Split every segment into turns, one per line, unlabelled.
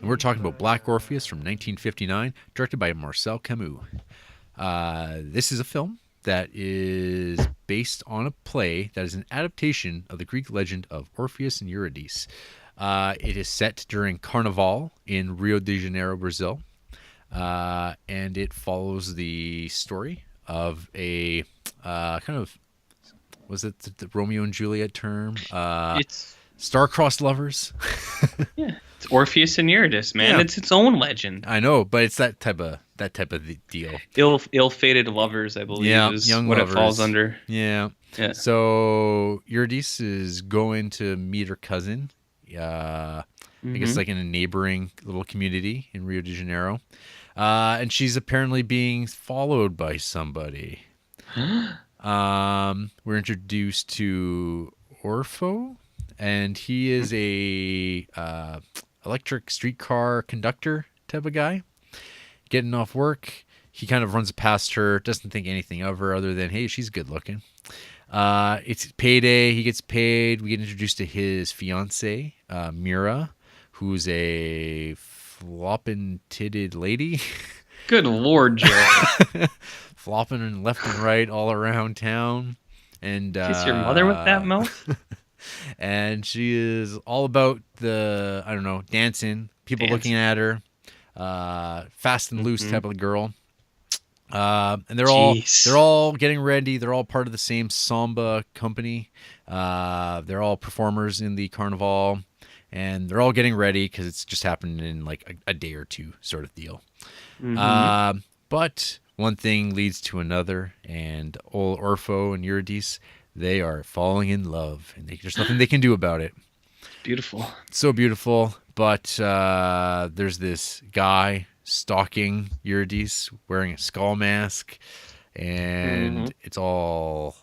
And we're talking about Black Orpheus from 1959, directed by Marcel Camus. This is a film that is based on a play that is an adaptation of the Greek legend of Orpheus and Eurydice. It is set during Carnival in Rio de Janeiro, Brazil, and it follows the story of a kind of, was it the Romeo and Juliet term?
It's
Star-crossed lovers.
yeah, it's Orpheus and Eurydice, man.
Yeah.
It's its own legend.
I know, but it's that type of deal.
Ill-fated lovers, I believe,
Yeah,
is
young
what
lovers.
it falls under.
Yeah.
Yeah.
So Eurydice is going to meet her cousin. I guess like in a neighboring little community in Rio de Janeiro, and she's apparently being followed by somebody. We're introduced to Orpho, and he is a electric streetcar conductor type of guy. Getting off work, he kind of runs past her, doesn't think anything of her other than, hey, she's good looking. It's payday. He gets paid. We get introduced to his fiance, Mira, who's a flopping-titted lady.
Good Lord, Jarrett.
Flopping left and right all around town. And
Kiss your mother with that mouth?
And she is all about the, I don't know, dancing, people looking at her, fast and loose type of girl. And they're all getting ready. They're all part of the same samba company. They're all performers in the carnival, and they're all getting ready because it's just happened in like a day or two sort of deal. But one thing leads to another, and old Orpho and Eurydice, they are falling in love, and there's nothing they can do about it.
Beautiful.
So beautiful. But there's this guy stalking Eurydice wearing a skull mask, and it's all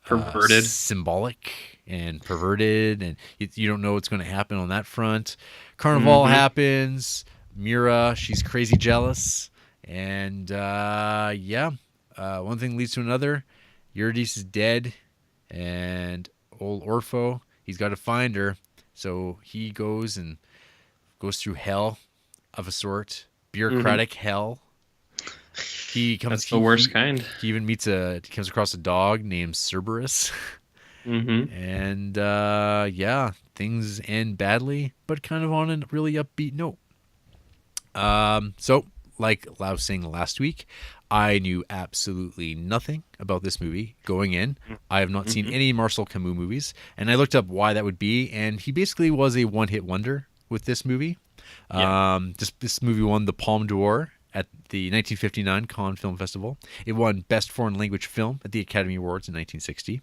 Perverted.
symbolic and perverted, and you don't know what's going to happen on that front. Carnival happens. Mira, she's crazy jealous, and one thing leads to another. Eurydice is dead, and old Orpho, he's got to find her. So he goes through hell of a sort, bureaucratic hell.
That's the worst kind.
He even comes across a dog named Cerberus. And things end badly, but kind of on a really upbeat note. So like I was saying last week, I knew absolutely nothing about this movie going in. I have not seen any Marcel Camus movies, and I looked up why that would be, and he basically was a one-hit wonder with this movie. This movie won the Palme d'Or at the 1959 Cannes Film Festival. It won Best Foreign Language Film at the Academy Awards in 1960.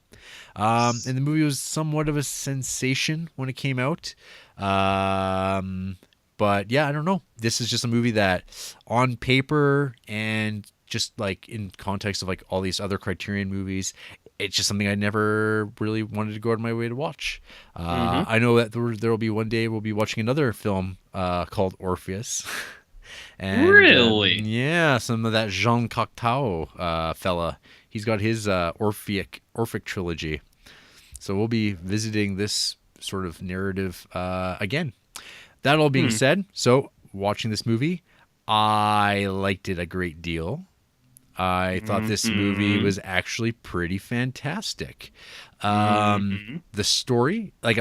And the movie was somewhat of a sensation when it came out. But yeah, I don't know. This is just a movie that on paper and just like in context of like all these other Criterion movies, it's just something I never really wanted to go out of my way to watch. I know that there will be one day we'll be watching another film called Orpheus. And,
really?
Yeah, some of that Jean Cocteau fella. He's got his Orphic trilogy. So we'll be visiting this sort of narrative again. That all being said, so watching this movie, I liked it a great deal. I thought this movie was actually pretty fantastic. The story, like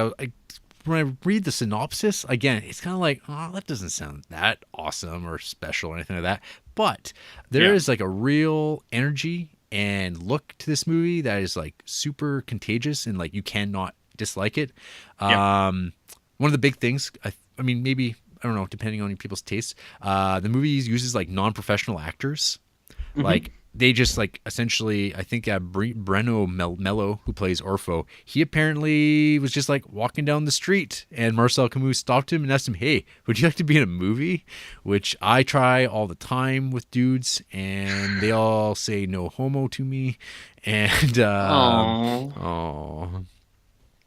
when I read the synopsis, again, it's kind of like, oh, that doesn't sound that awesome or special or anything like that. But there is like a real energy and look to this movie that is like super contagious, and like you cannot dislike it. One of the big things, I mean, maybe, I don't know, depending on people's tastes, the movie uses like non-professional actors. Like they just like essentially, I think Breno Mello, who plays Orpho, he apparently was just like walking down the street, and Marcel Camus stopped him and asked him, hey, would you like to be in a movie? Which I try all the time with dudes, and they all say no homo to me. And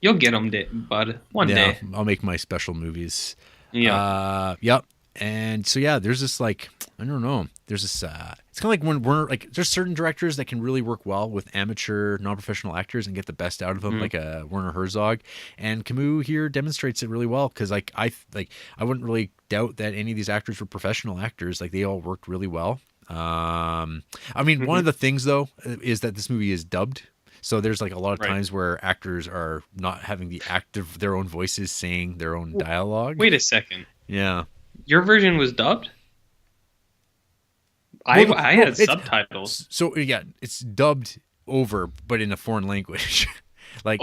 you'll get them, bud. One day.
I'll make my special movies.
Yeah.
Yep. And so, yeah, there's this like, I don't know, there's this It's kind of like when Warner, like, there's certain directors that can really work well with amateur, non-professional actors and get the best out of them, like a Werner Herzog. And Camus here demonstrates it really well because, like, I wouldn't really doubt that any of these actors were professional actors. Like, they all worked really well. I mean, one of the things though is that this movie is dubbed. So there's like a lot of times where actors are not having the active their own voices saying their own dialogue.
Wait a second.
Yeah.
Your version was dubbed? I had subtitles.
So yeah, it's dubbed over, but in a foreign language. Like,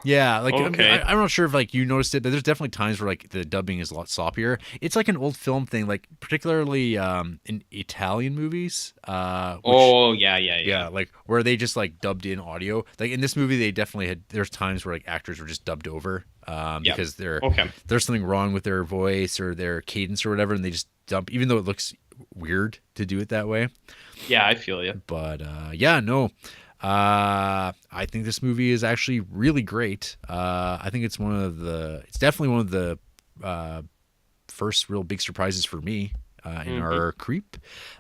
yeah, like
okay.
I'm not sure if like you noticed it, but there's definitely times where like the dubbing is a lot sloppier. It's like an old film thing, like particularly in Italian movies.
Yeah,
like where they just like dubbed in audio. Like in this movie, they definitely had. There's times where like actors were just dubbed over because there's something wrong with their voice or their cadence or whatever, and they just dump, even though it looks weird to do it that way.
Yeah, I feel you.
But yeah, no. I think this movie is actually really great. I think it's definitely one of the first real big surprises for me in our creep.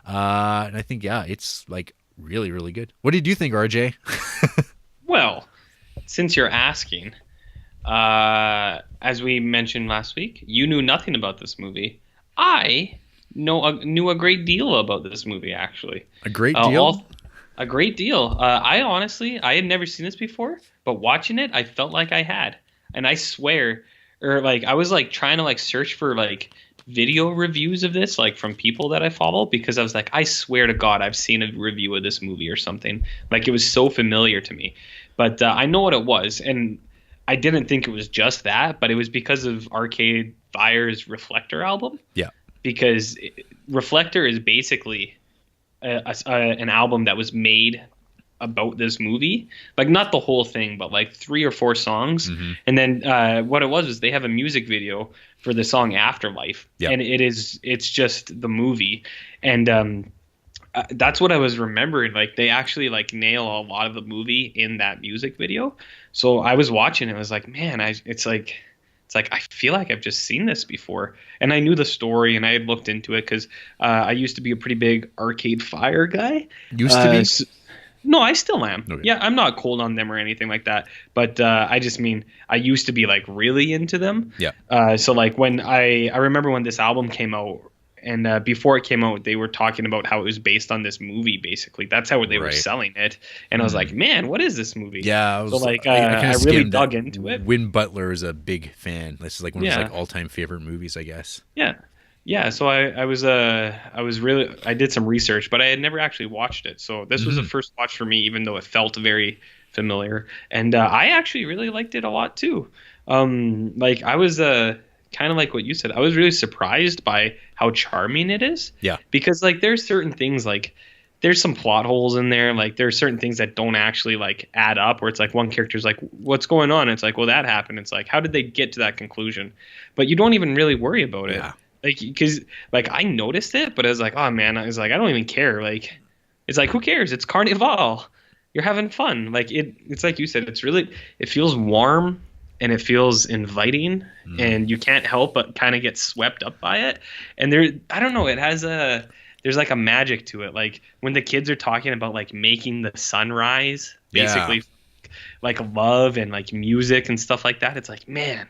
And I think, yeah, it's like really, really good. What did you think, RJ?
Well, since you're asking, as we mentioned last week, you knew nothing about this movie. I knew a great deal about this movie, actually.
A great deal?
A great deal. I had never seen this before, but watching it, I felt like I had. And I swear, I was like trying to like search for like video reviews of this, like from people that I follow, because I was like, I swear to God, I've seen a review of this movie or something. Like, it was so familiar to me. But I know what it was, and I didn't think it was just that, but it was because of Arcade Fire's Reflector album.
Yeah.
Because Reflector is basically an album that was made about this movie, like not the whole thing, but like 3 or 4 songs. And then what it was they have a music video for the song Afterlife. And it's just the movie. And that's what I was remembering. Like, they actually like nail a lot of the movie in that music video. So I was watching it, I was like, man, it's like I feel like I've just seen this before. And I knew the story, and I had looked into it because I used to be a pretty big Arcade Fire guy.
Used to be?
No, I still am.
Okay.
Yeah, I'm not cold on them or anything like that. But I just mean I used to be like really into them.
Yeah.
So like when I remember when this album came out, and before it came out, they were talking about how it was based on this movie. Basically, that's how they were selling it. And I was like, man, what is this movie?
Yeah.
I really dug into it.
Win Butler is a big fan. This is like one of his like all-time favorite movies, I guess.
Yeah. Yeah. So I did some research, but I had never actually watched it. So this was the first watch for me, even though it felt very familiar. And I actually really liked it a lot too. I was kind of like what you said. I was really surprised by how charming it is.
Yeah.
Because like there's certain things, like there's some plot holes in there. Like there's certain things that don't actually like add up, where it's like one character's like, what's going on? It's like, well, that happened. It's like, how did they get to that conclusion? But you don't even really worry about it.
Yeah.
Like, because like I noticed it, but I was like, oh man, I was like, I don't even care. Like, it's like, who cares? It's Carnival. You're having fun. Like it's like you said, it feels warm. And it feels inviting, and you can't help but kind of get swept up by it. And I don't know, there's like a magic to it. Like when the kids are talking about like making the sunrise, basically like love and like music and stuff like that. It's like, man,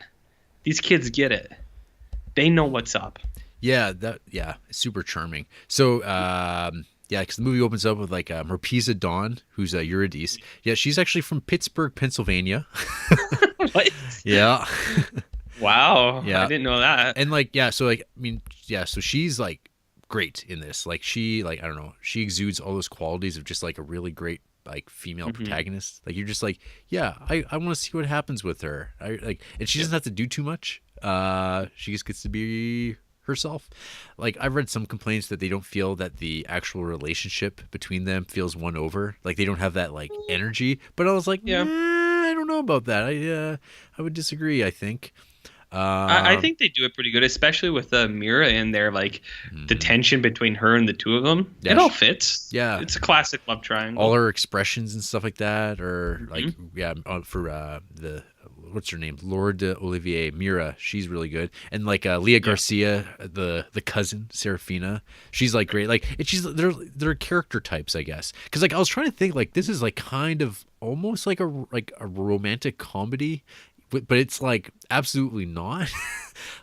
these kids get it. They know what's up.
Yeah, it's super charming. So, because the movie opens up with like Marpesa Dawn, who's Eurydice. Yeah, she's actually from Pittsburgh, Pennsylvania.
What?
Yeah.
Wow.
Yeah.
I didn't know that.
And so she's like great in this. Like she exudes all those qualities of just like a really great like female protagonist. Like you're just like, yeah, I want to see what happens with her. And she doesn't have to do too much. She just gets to be herself. Like I've read some complaints that they don't feel that the actual relationship between them feels won over. Like they don't have that like energy. But I was like, I don't know about that. I would disagree. I think.
I think they do it pretty good, especially with Mira in there. Like the tension between her and the two of them, it all fits.
Yeah,
it's a classic love triangle.
All her expressions and stuff like that, or like for what's her name, Laure de Olivier, Mira, she's really good, and like Leah Garcia, the cousin Serafina, she's like great. Like they're character types, I guess, because like I was trying to think, like this is like kind of almost like a romantic comedy, but it's like absolutely not.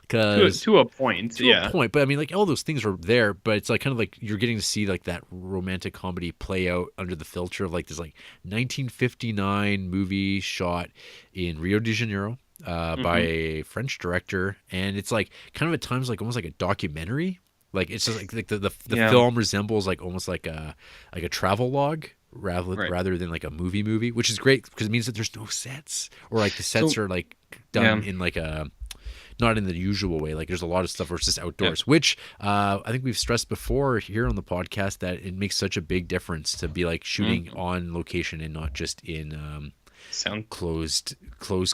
Because
to a point,
to a point, but I mean, like all those things are there, but it's like kind of like you're getting to see like that romantic comedy play out under the filter of like this like 1959 movie shot in Rio de Janeiro by a French director, and it's like kind of at times like almost like a documentary. Like it's just like the film resembles like almost like a travel log rather than like a movie, which is great because it means that there's no sets, or like the sets are like done in like a not in the usual way. Like there's a lot of stuff where it's just outdoors, which I think we've stressed before here on the podcast that it makes such a big difference to be like shooting on location and not just in closed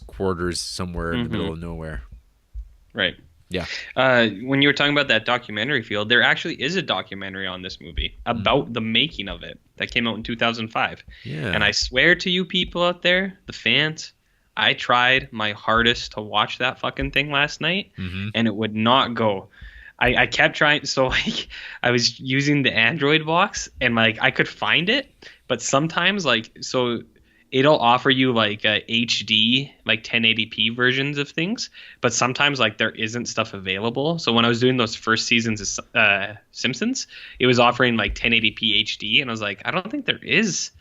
quarters somewhere in the middle of nowhere.
Right.
Yeah.
When you were talking about that documentary field, there actually is a documentary on this movie about the making of it that came out in 2005.
Yeah.
And I swear to you people out there, the fans, I tried my hardest to watch that fucking thing last night, and it would not go. I kept trying. So like I was using the Android box, and like I could find it, but sometimes like so it'll offer you like HD, like 1080p versions of things, but sometimes like there isn't stuff available. So when I was doing those first seasons of Simpsons, it was offering like 1080p HD, and I was like, I don't think there is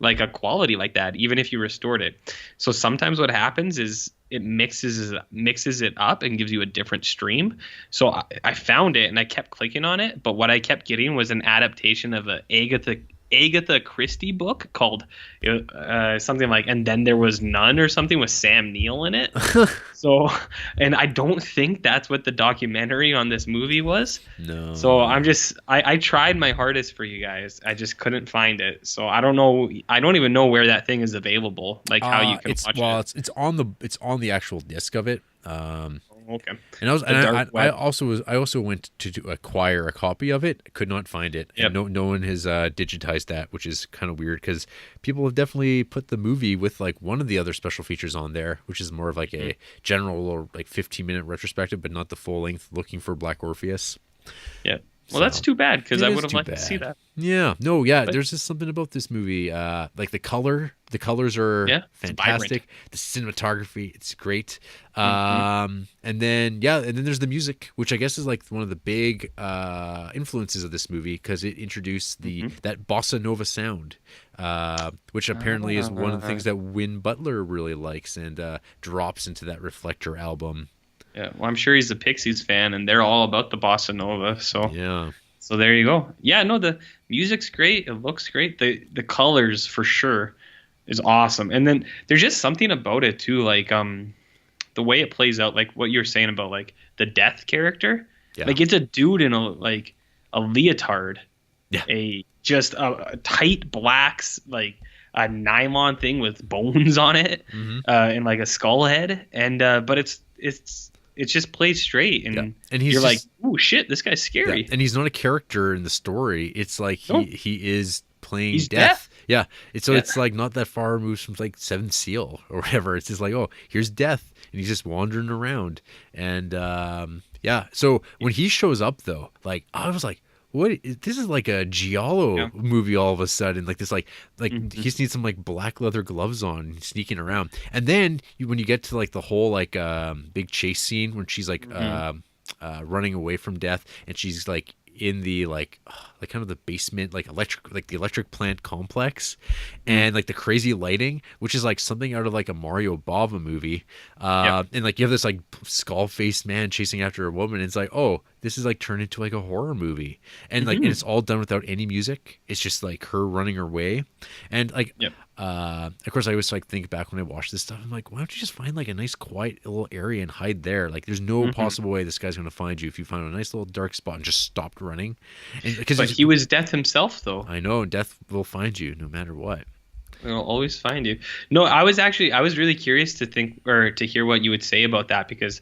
like a quality like that, even if you restored it. So sometimes what happens is it mixes it up and gives you a different stream. So I found it and I kept clicking on it, but what I kept getting was an adaptation of a Agatha Christie book called something like "And Then There Was None" or something with Sam Neill in it. So, and I don't think that's what the documentary on this movie was.
No.
So I tried my hardest for you guys. I just couldn't find it. So I don't know. I don't even know where that thing is available. Like how you can watch it.
It's on the actual disc of it.
Okay.
And I also went to acquire a copy of it. Could not find it. And no one has digitized that, which is kind of weird because people have definitely put the movie with like one of the other special features on there, which is more of like a general or like 15-minute retrospective, but not the full length. Looking for Black Orpheus.
Yeah. Well, that's too bad because I would have liked to see that.
Yeah. No, yeah. But there's just something about this movie. Like the colors are fantastic. The cinematography, it's great. And then there's the music, which I guess is like one of the big influences of this movie because it introduced that bossa nova sound, which apparently is one of the things that Win Butler really likes and drops into that Reflector album.
Yeah, well, I'm sure he's a Pixies fan, and they're all about the bossa nova. So
yeah,
so there you go. Yeah, no, the music's great. It looks great. The colors for sure is awesome. And then there's just something about it too, like the way it plays out, like what you're saying about like the death character. Yeah. Like it's a dude in a leotard, a tight blacks like a nylon thing with bones on it, and like a skull head, and but it's just played straight, and you're like, oh shit, this guy's scary.
Yeah. And he's not a character in the story. It's like he is playing death. Yeah. It's like not that far removed from like Seventh Seal or whatever. It's just like, oh, here's death, and he's just wandering around. And so when he shows up though, like I was like, what? This is like a Giallo movie all of a sudden. Like this, like he just needs some like black leather gloves on, sneaking around. And then when you get to like the whole like big chase scene when she's like running away from death, and she's like in the like kind of the basement, like the electric plant complex, and like the crazy lighting, which is like something out of like a Mario Bava movie. And like you have this like skull faced man chasing after a woman, and it's like, oh, this is like turned into like a horror movie, and like and it's all done without any music. It's just like her running her way, and like of course I always like think back when I watch this stuff, I'm like, why don't you just find like a nice quiet little area and hide there? Like there's no possible way this guy's gonna find you if you find a nice little dark spot and just stopped running. And
but he was death himself though.
I know, death will find you no matter what.
It'll always find you. No, I was really curious to think or to hear what you would say about that, because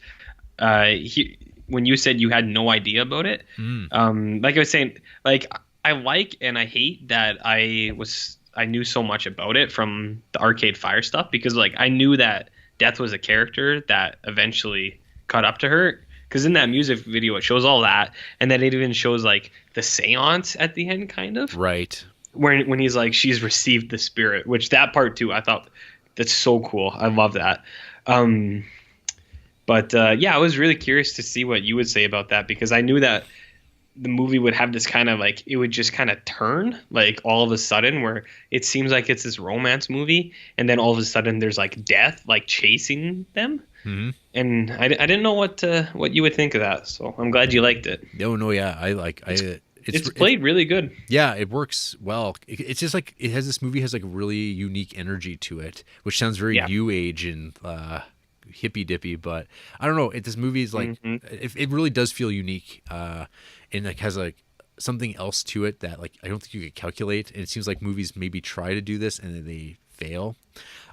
when you said you had no idea about it, like I was saying, like I like and I hate that I knew so much about it from the Arcade Fire stuff, because like I knew that death was a character that eventually caught up to her. Because in that music video, it shows all that, and then it even shows like the seance at the end, kind of,
Right.
when he's like, she's received the spirit, which that part too, I thought that's so cool. I love that. Um, but yeah, I was really curious to see what you would say about that, because I knew that the movie would have this kind of like, it would just kind of turn like all of a sudden, where it seems like it's this romance movie, and then all of a sudden there's like death like chasing them.
Hmm.
And I didn't know what you would think of that, so I'm glad you liked it.
No, yeah,
It's played really good.
yeah, it works well. It's just like this movie has like a really unique energy to it, which sounds very
Yeah.
new age and hippy dippy, but I don't know. This movie is like it really does feel unique, and like has like something else to it that like I don't think you could calculate. And it seems like movies maybe try to do this and then they fail.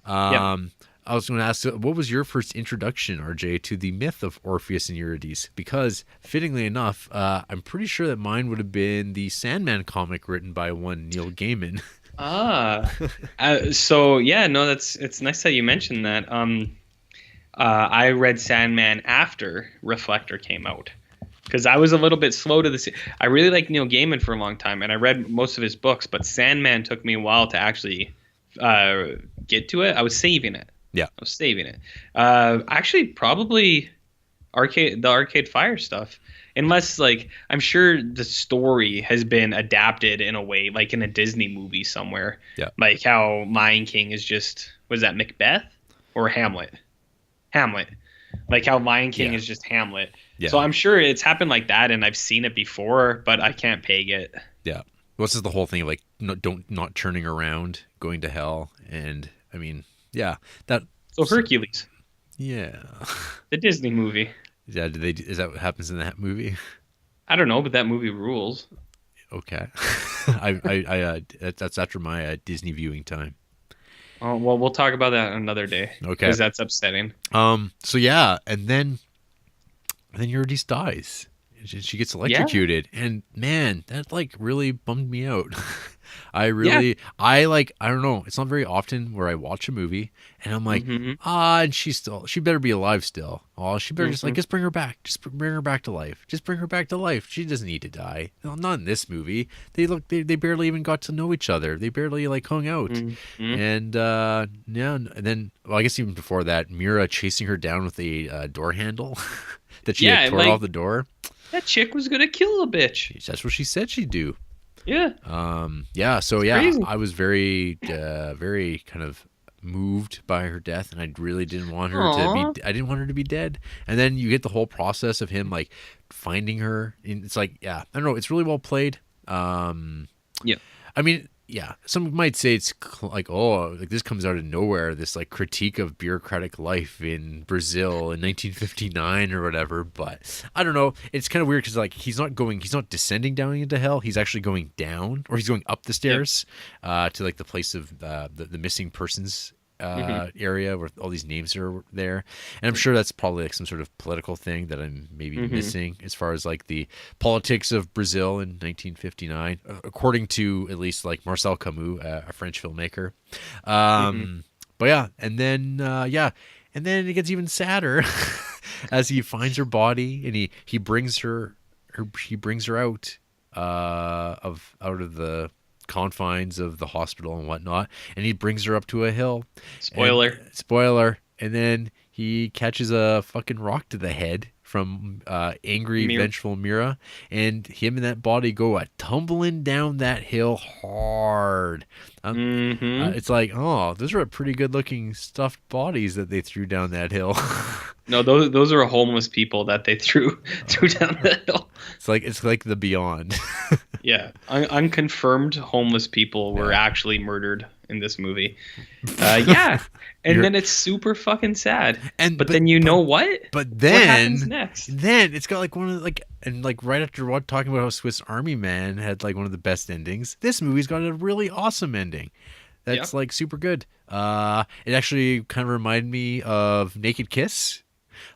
Yeah.
I was going to ask, what was your first introduction, RJ, to the myth of Orpheus and Eurydice? Because, fittingly enough, I'm pretty sure that mine would have been the Sandman comic written by one Neil Gaiman.
Ah. So yeah, no, it's nice that you mentioned that. I read Sandman after Reflector came out, because I was a little bit slow to this. I really liked Neil Gaiman for a long time, and I read most of his books, but Sandman took me a while to actually get to it. I was saving it.
Yeah.
I was saving it. Actually, probably the Arcade Fire stuff. Unless, like, I'm sure the story has been adapted in a way, like in a Disney movie somewhere.
Yeah.
Like how Lion King is just, was that Macbeth or Hamlet? Hamlet. Like how Lion King is just Hamlet.
Yeah.
So I'm sure it's happened like that, and I've seen it before, but I can't peg it.
Yeah. Well, this is the whole thing of like not turning around, going to hell, and I mean, yeah, that.
So Hercules,
Yeah.
the Disney movie.
Yeah. Is that what happens in that movie?
I don't know, but that movie rules.
Okay. That's after my Disney viewing time.
Oh, well, we'll talk about that another day.
Okay.
Because that's upsetting.
So yeah, and then Eurydice dies. She gets electrocuted, and man, that like really bummed me out. I don't know. It's not very often where I watch a movie and I'm like, and she better be alive still. Oh, she better just bring her back. Just bring her back to life. Just bring her back to life. She doesn't need to die. No, not in this movie. They barely even got to know each other. They barely like hung out. And yeah, and then I guess even before that, Mira chasing her down with a door handle that she had tore off the door.
That chick was gonna kill a bitch.
That's what she said she'd do.
Yeah.
Yeah. So yeah,
crazy.
I was very, very kind of moved by her death, and I really didn't want her to be. I didn't want her to be dead. And then you get the whole process of him like finding her. And it's like, yeah, I don't know. It's really well played.
Yeah.
I mean, yeah. Some might say it's like, oh, like this comes out of nowhere. This like critique of bureaucratic life in Brazil in 1959 or whatever. But I don't know. It's kind of weird because like he's not descending down into hell. He's actually going down, or he's going up the stairs to like the place of the missing persons area where all these names are there. And I'm sure that's probably like some sort of political thing that I'm maybe missing as far as like the politics of Brazil in 1959, according to at least like Marcel Camus, a French filmmaker. But yeah, and then and then it gets even sadder as he finds her body and he brings her out of the confines of the hospital and whatnot, and he brings her up to a hill. Spoiler. And then he catches a fucking rock to the head from angry, vengeful Mira, and him and that body go tumbling down that hill hard. It's like, oh, those are pretty good looking stuffed bodies that they threw down that hill.
No, those are homeless people that they threw down the hill.
It's like the Beyond.
Yeah, unconfirmed homeless people were actually murdered in this movie. Yeah, and then it's super fucking sad. But then what?
But then
what happens next?
Then it's got like one of right after talking about how Swiss Army Man had like one of the best endings, this movie's got a really awesome ending. That's like super good. It actually kind of reminded me of Naked Kiss.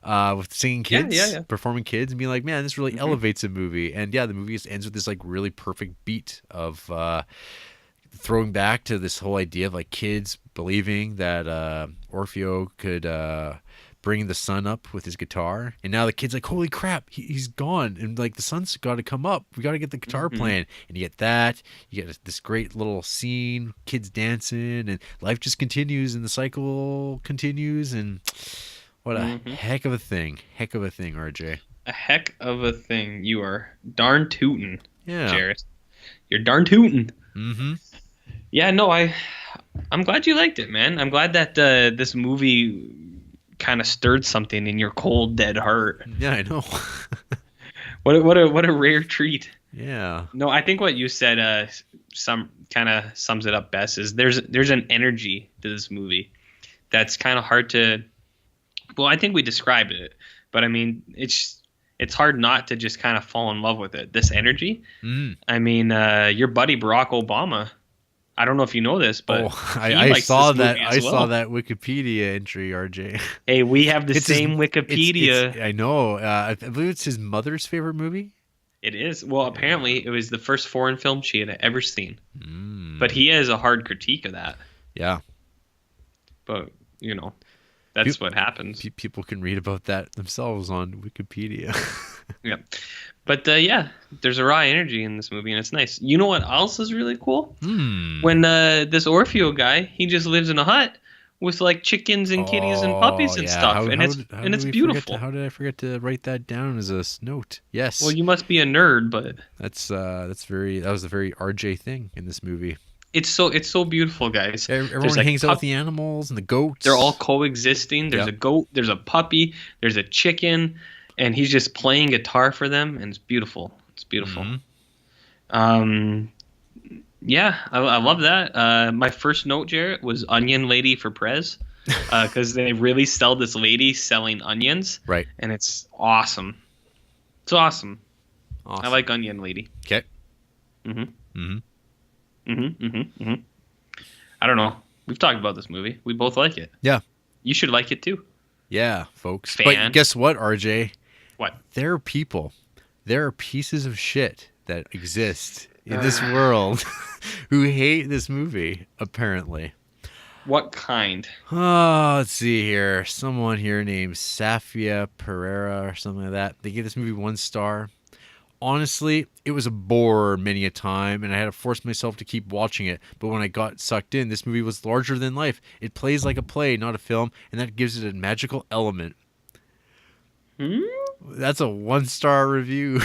With singing kids, performing kids, and being like, man, this really elevates a movie. And yeah, the movie ends with this like really perfect beat of throwing back to this whole idea of like kids believing that Orfeo could bring the sun up with his guitar, and now the kid's like, holy crap, he's gone, and like the sun's got to come up, we got to get the guitar playing. And you get that, you get this great little scene, kids dancing, and life just continues, and the cycle continues. And what a heck of a thing, RJ.
A heck of a thing. You are darn tootin',
Yeah.
Jarrett. You're darn tootin'.
Mm-hmm.
Yeah, no, I'm glad you liked it, man. I'm glad that this movie kind of stirred something in your cold, dead heart.
Yeah, I know.
What a rare treat.
Yeah.
No, I think what you said some kind of sums it up best. Is there's an energy to this movie that's kind of hard to. Well, I think we described it, but I mean, it's hard not to just kind of fall in love with it. This energy. I mean, your buddy Barack Obama. I don't know if you know this, but
I saw that. I saw that Wikipedia entry, RJ.
Hey, we have the same Wikipedia.
I know. I believe it's his mother's favorite movie.
It is. Well, apparently, it was the first foreign film she had ever seen. But he has a hard critique of that.
Yeah.
But that's what happens.
People can read about that themselves on Wikipedia.
Yeah. But yeah, there's a raw energy in this movie, and it's nice. You know what else is really cool? When this Orfeo guy, he just lives in a hut with like chickens and kitties and puppies and stuff, and it's beautiful.
How did I forget to write that down as a note? Yes.
Well, you must be a nerd, but
that was a very RJ thing in this movie.
It's so beautiful, guys.
Everyone hangs out with the animals and the goats.
They're all coexisting. There's a goat, there's a puppy, there's a chicken. And he's just playing guitar for them, and it's beautiful. It's beautiful. Yeah, I love that. My first note, Jarrett, was Onion Lady for Prez, because they really sell this lady selling onions. Right. And it's awesome. It's awesome. I like Onion Lady.
Okay.
I don't know. We've talked about this movie. We both like it.
Yeah.
You should like it too.
Yeah, folks. But guess what, RJ?
What?
There are people, there are pieces of shit that exist in this world who hate this movie, apparently.
What kind?
Oh, let's see here. Someone here named Safia Pereira or something like that. They gave this movie 1 star. Honestly, it was a bore many a time, and I had to force myself to keep watching it. But when I got sucked in, this movie was larger than life. It plays like a play, not a film, and that gives it a magical element. That's a 1 star review.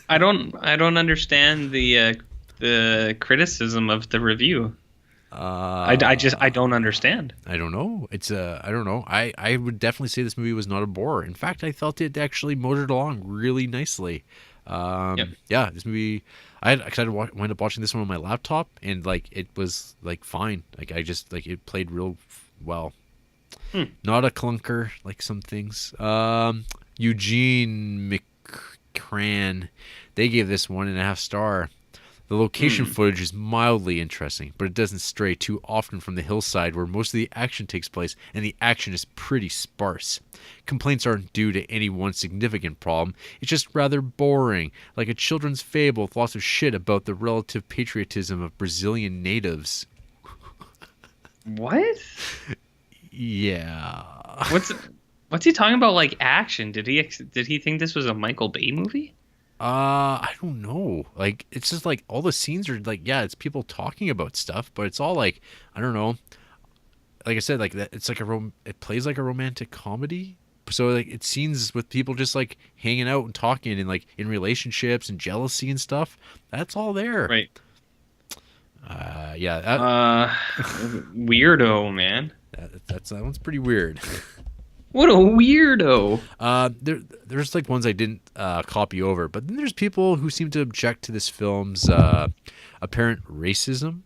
I don't understand the criticism of the review. I don't understand.
I don't know. I don't know. I would definitely say this movie was not a bore. In fact, I felt it actually motored along really nicely. Yeah, this movie. I had wind up watching this one on my laptop, and like it was like fine. Like I just like it played real well. Not a clunker like some things. Eugene McCran, they gave this 1.5 star. The location footage is mildly interesting, but it doesn't stray too often from the hillside where most of the action takes place, and the action is pretty sparse. Complaints aren't due to any one significant problem. It's just rather boring, like a children's fable with lots of shit about the relative patriotism of Brazilian natives.
What?
Yeah.
What's he talking about? Like action? Did he think this was a Michael Bay movie?
I don't know. Like it's just like all the scenes are like, yeah, it's people talking about stuff, but it's all like, I don't know. Like I said, like that, it's like it plays like a romantic comedy. So like it's scenes with people just like hanging out and talking and like in relationships and jealousy and stuff. That's all there.
Right.
Yeah.
Weirdo, man.
That one's pretty weird.
What a weirdo.
There's like ones I didn't copy over, but then there's people who seem to object to this film's apparent racism.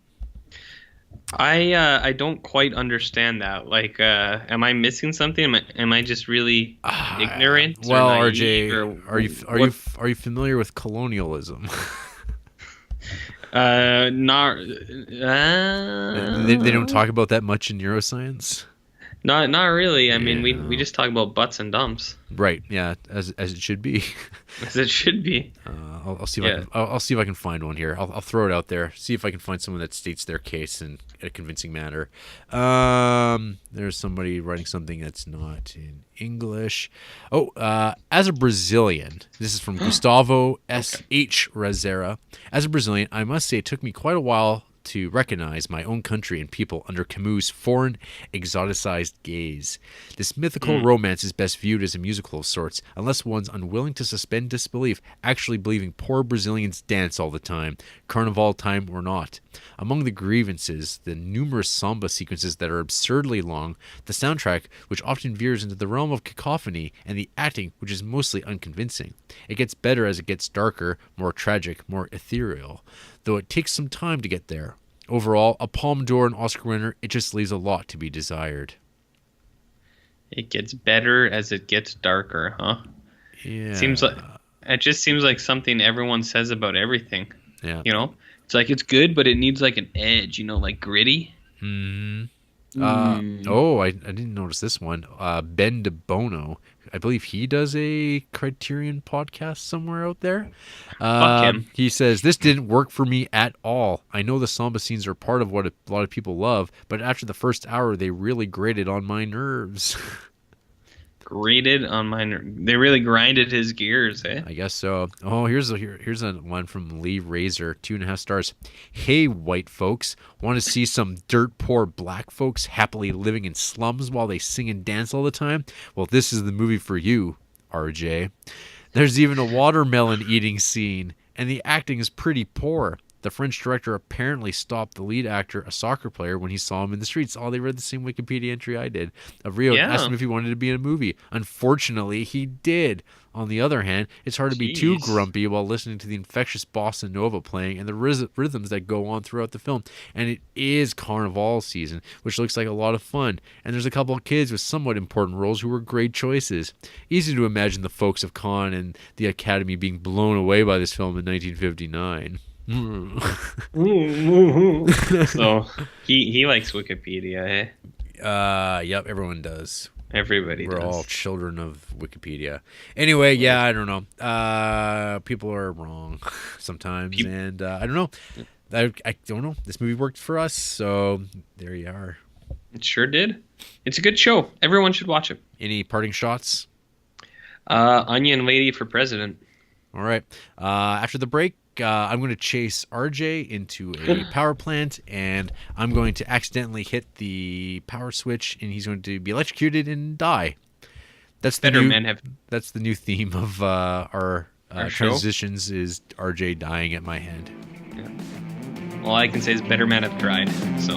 I don't quite understand that. Like, am I missing something? Am I just really ignorant?
Well, RJ, are you familiar with colonialism?
Not.
They don't talk about that much in neuroscience.
Not really. I mean, we just talk about butts and dumps.
Right. Yeah. As it should be.
As it should be.
I'll see if I'll see if I can find one here. I'll throw it out there. See if I can find someone that states their case in a convincing manner. There's somebody writing something that's not in English. As a Brazilian, this is from Gustavo S.H. Razera. As a Brazilian, I must say it took me quite a while to recognize my own country and people under Camus' foreign, exoticized gaze. This mythical romance is best viewed as a musical of sorts, unless one's unwilling to suspend disbelief, actually believing poor Brazilians dance all the time, carnival time or not. Among the grievances, the numerous samba sequences that are absurdly long, the soundtrack, which often veers into the realm of cacophony, and the acting, which is mostly unconvincing. It gets better as it gets darker, more tragic, more ethereal, though it takes some time to get there. Overall, a Palme d'Or and Oscar winner, it just leaves a lot to be desired.
It gets better as it gets darker, huh?
Yeah.
It just seems like something everyone says about everything.
Yeah.
You know? It's like it's good, but it needs like an edge, you know, like gritty.
I didn't notice this one. Ben DeBono, I believe he does a Criterion podcast somewhere out there.
Fuck him.
He says, this didn't work for me at all. I know the samba scenes are part of what a lot of people love, but after the first hour, they really grated on my nerves.
They really grinded his gears, eh?
I guess so. Oh, here's a one from Lee Razor, 2.5 stars. Hey, white folks, want to see some dirt poor black folks happily living in slums while they sing and dance all the time? Well, this is the movie for you, RJ. There's even a watermelon eating scene, and the acting is pretty poor. The French director apparently stopped the lead actor, a soccer player, when he saw him in the streets. They read the same Wikipedia entry I did of Rio.
Yeah.
Asked him if he wanted to be in a movie. Unfortunately, he did. On the other hand, it's hard to be too grumpy while listening to the infectious bossa nova playing and the rhythms that go on throughout the film. And it is Carnival season, which looks like a lot of fun. And there's a couple of kids with somewhat important roles who were great choices. Easy to imagine the folks of Cannes and the Academy being blown away by this film in 1959.
So he likes Wikipedia, eh?
Yep, everyone does.
Everybody
We're
does.
all children of Wikipedia. Anyway, yeah, I don't know. People are wrong sometimes, and I don't know. I don't know. This movie worked for us, so there you are.
It sure did. It's a good show. Everyone should watch it.
Any parting shots?
Onion Lady for President.
All right. After the break, I'm going to chase RJ into a power plant, and I'm going to accidentally hit the power switch, and he's going to be electrocuted and die. That's the new theme of our transitions is RJ dying at my hand.
Yeah. All I can say is better men have tried. So.